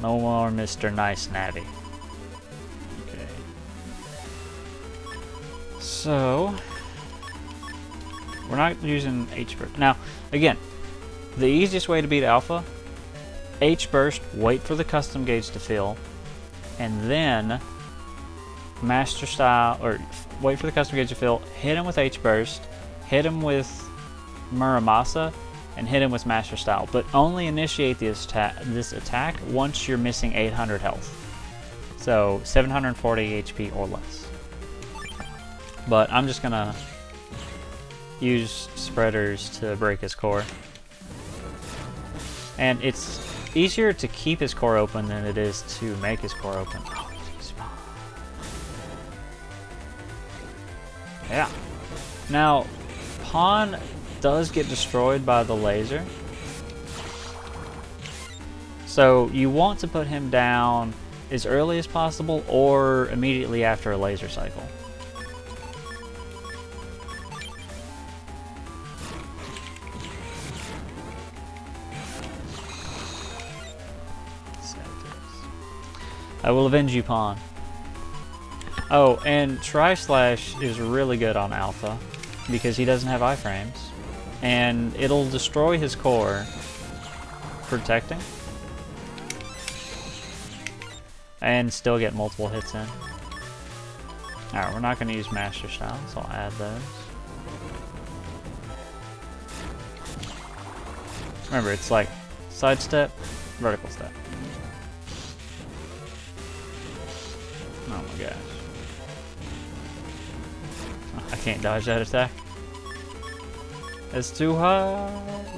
No more Mr. Nice Navy. Okay. So, we're not using H-Burst. Now, again, the easiest way to beat Alpha, H-Burst, wait for the custom gauge to fill, and then Master Style, or wait for the custom gauge to fill, hit him with H-Burst, hit him with Muramasa, and hit him with Master Style. But only initiate this attack once you're missing 800 health. So 740 HP or less. But I'm just gonna use spreaders to break his core. And it's easier to keep his core open than it is to make his core open. Oh, yeah. Now, Pawn does get destroyed by the laser. So you want to put him down as early as possible or immediately after a laser cycle. I will avenge you, Pawn. Oh, and Tri-Slash is really good on Alpha because he doesn't have iframes. And it'll destroy his core, protecting, and still get multiple hits in. Alright, we're not going to use Master Style, so I'll add those. Remember, it's like side step, vertical step. Oh my gosh. I can't dodge that attack. It's too high.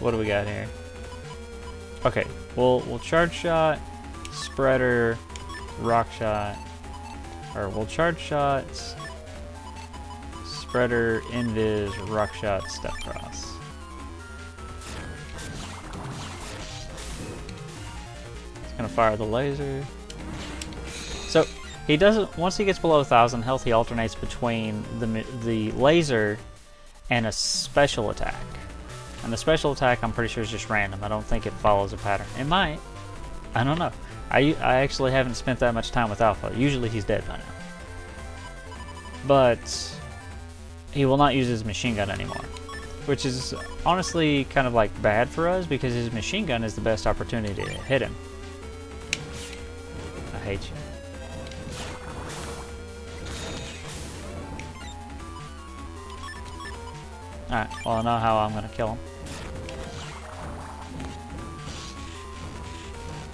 What do we got here? Okay, we'll charge shot, spreader, rock shot, or we'll charge shots, spreader, invis, rock shot, step cross. It's gonna fire the laser. So he doesn't. Once he gets below 1,000 health, he alternates between the laser and a special attack. And the special attack, I'm pretty sure, is just random. I don't think it follows a pattern. It might. I don't know. I actually haven't spent that much time with Alpha. Usually he's dead by now. But he will not use his machine gun anymore. Which is honestly kind of like bad for us because his machine gun is the best opportunity to hit him. I hate you. Alright, well I know how I'm gonna kill him.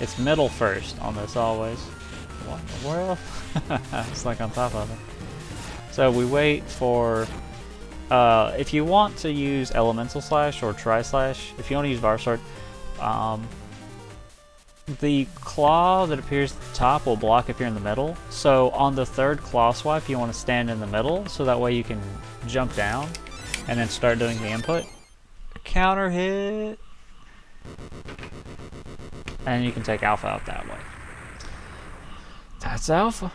It's middle first on this always. What in the world? It's like on top of it. So we wait for... if you want to use Elemental Slash or Tri-Slash, if you want to use Varsword, the claw that appears at the top will block if you're in the middle. So on the third claw swipe, you want to stand in the middle, so that way you can jump down and then start doing the input. Counter hit! And you can take Alpha out that way. That's Alpha.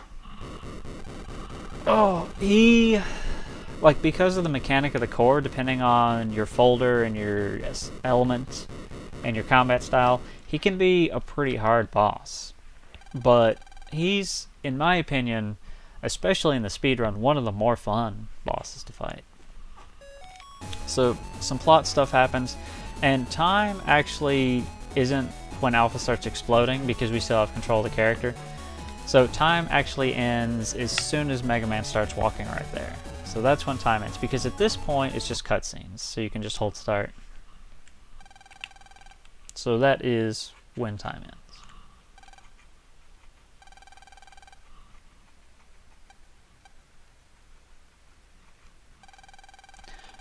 Oh, he... Like, because of the mechanic of the core, depending on your folder and your element and your combat style, he can be a pretty hard boss. But he's, in my opinion, especially in the speedrun, one of the more fun bosses to fight. So some plot stuff happens, and time actually isn't when Alpha starts exploding because we still have control of the character. So time actually ends as soon as Mega Man starts walking right there. So that's when time ends, because at this point it's just cutscenes, so you can just hold start. So that is when time ends.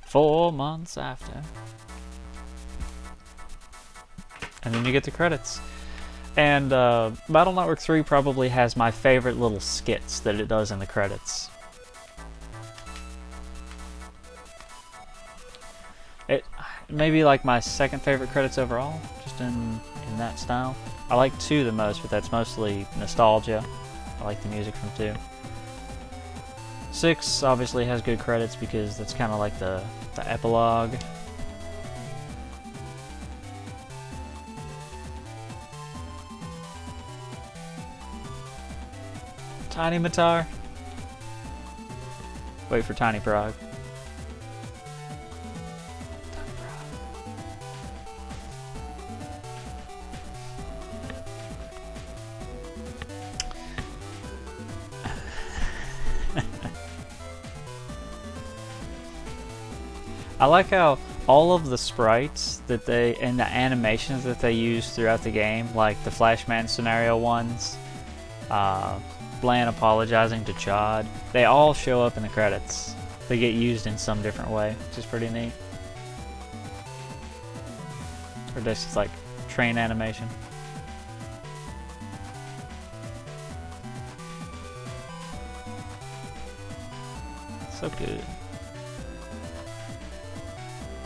4 months after. And then you get the credits. And Battle Network 3 probably has my favorite little skits that it does in the credits. It maybe like my second favorite credits overall, just in that style. I like 2 the most, but that's mostly nostalgia. I like the music from 2. 6 obviously has good credits because that's kind of like the epilogue. Tiny Matar. Wait for Tiny Prague. I like how all of the sprites that they and the animations that they use throughout the game, like the Flashman scenario ones, Bland apologizing to Chad, they all show up in the credits. They get used in some different way, which is pretty neat. Or this is like train animation. So good.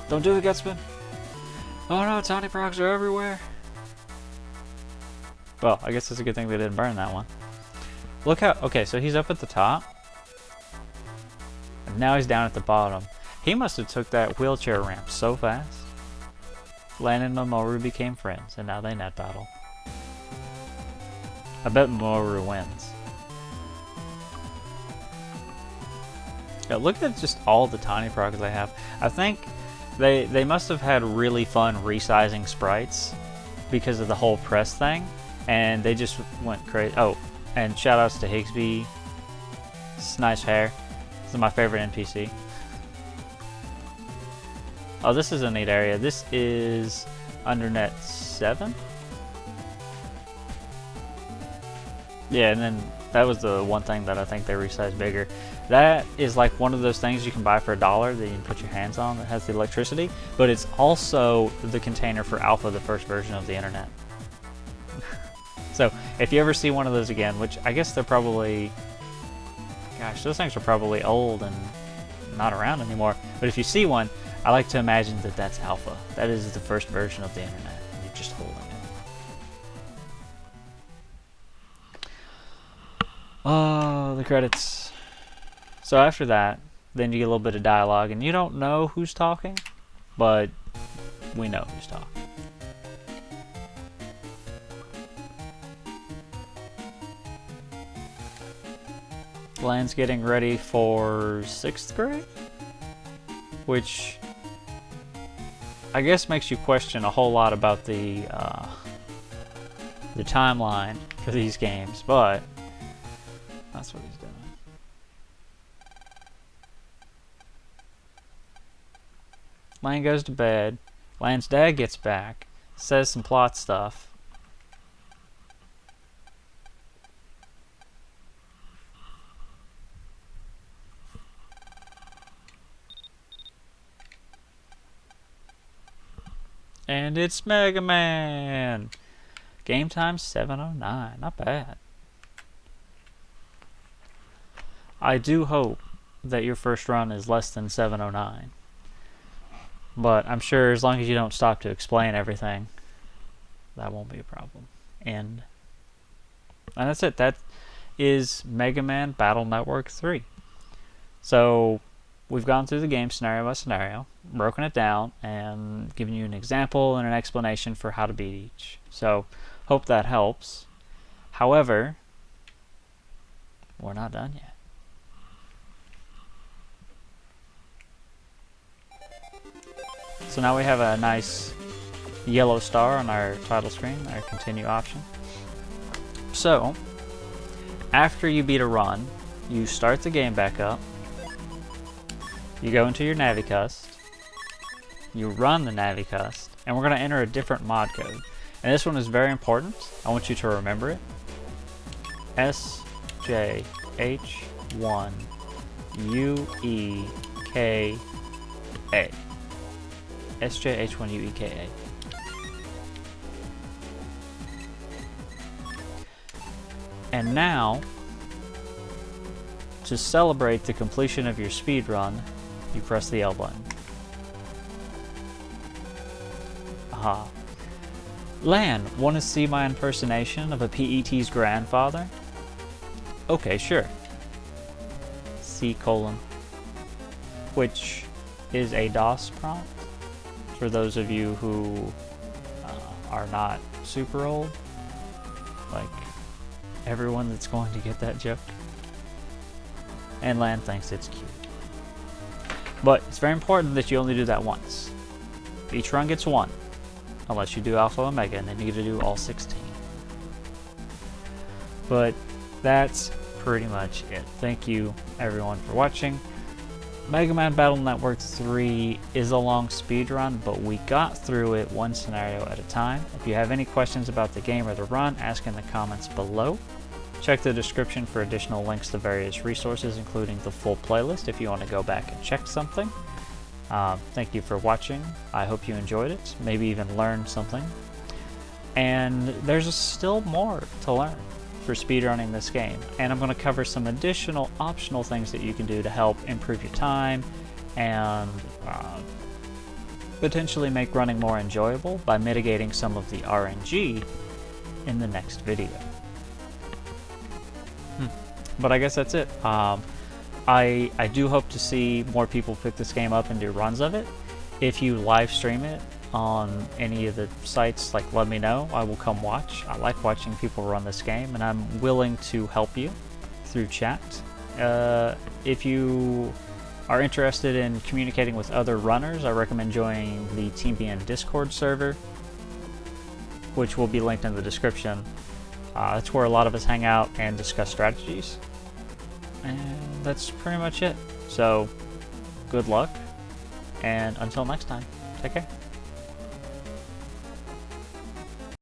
Don't do it, Gutsman. Oh no, Tiny Procs are everywhere. Well, I guess it's a good thing they didn't burn that one. Look how, okay, so he's up at the top. And now he's down at the bottom. He must have took that wheelchair ramp so fast. Lan and Mamoru became friends, and now they net battle. I bet Mamoru wins. Yeah, look at just all the Tiny Procs they have. I think they must have had really fun resizing sprites because of the whole press thing, and they just went crazy. Oh, and shout outs to Higsby. It's nice hair. This is my favorite NPC. Oh, this is a neat area. This is Undernet 7? Yeah, and then that was the one thing that I think they resized bigger. That is like one of those things you can buy for $1 that you can put your hands on that has the electricity, but it's also the container for Alpha, the first version of the internet. So if you ever see one of those again, which I guess they're probably, gosh, those things are probably old and not around anymore, but if you see one, I like to imagine that that's Alpha. That is the first version of the internet, and you're just holding it. Oh, the credits. So after that, then you get a little bit of dialogue, and you don't know who's talking, but we know who's talking. Lan's getting ready for 6th grade, which I guess makes you question a whole lot about the timeline for these games, but that's what he's doing. Lan goes to bed. Lan's dad gets back, says some plot stuff. And it's Mega Man! Game time 709. Not bad. I do hope that your first run is less than 709. But I'm sure as long as you don't stop to explain everything, that won't be a problem. And that's it. That is Mega Man Battle Network 3. So we've gone through the game scenario by scenario, broken it down, and given you an example and an explanation for how to beat each. So hope that helps. However, we're not done yet. So now we have a nice yellow star on our title screen, our continue option. So, after you beat a run, you start the game back up, you go into your Navicust, you run the Navicust, and we're going to enter a different mod code. And this one is very important. I want you to remember it. SJH1UEKA. SJH1UEKA. And now, to celebrate the completion of your speedrun, you press the L button. Aha. Lan, want to see my impersonation of a PET's grandfather? Okay, sure. C:, which is a DOS prompt for those of you who are not super old, like everyone that's going to get that joke. And Lan thinks it's cute. But it's very important that you only do that once. Each run gets 1, unless you do Alpha Omega, and then you get to do all 16. But that's pretty much it. Thank you everyone for watching. Mega Man Battle Network 3 is a long speedrun, but we got through it one scenario at a time. If you have any questions about the game or the run, ask in the comments below. Check the description for additional links to various resources, including the full playlist if you want to go back and check something. Thank you for watching. I hope you enjoyed it, maybe even learned something. And there's still more to learn for speedrunning this game, and I'm going to cover some additional optional things that you can do to help improve your time and potentially make running more enjoyable by mitigating some of the RNG in the next video. But I guess that's it. I do hope to see more people pick this game up and do runs of it. If you live stream it on any of the sites, like, let me know. I will come watch. I like watching people run this game, and I'm willing to help you through chat. If you are interested in communicating with other runners, I recommend joining the TeamBN Discord server, which will be linked in the description. That's where a lot of us hang out and discuss strategies. And that's pretty much it. So, good luck, and until next time, take care.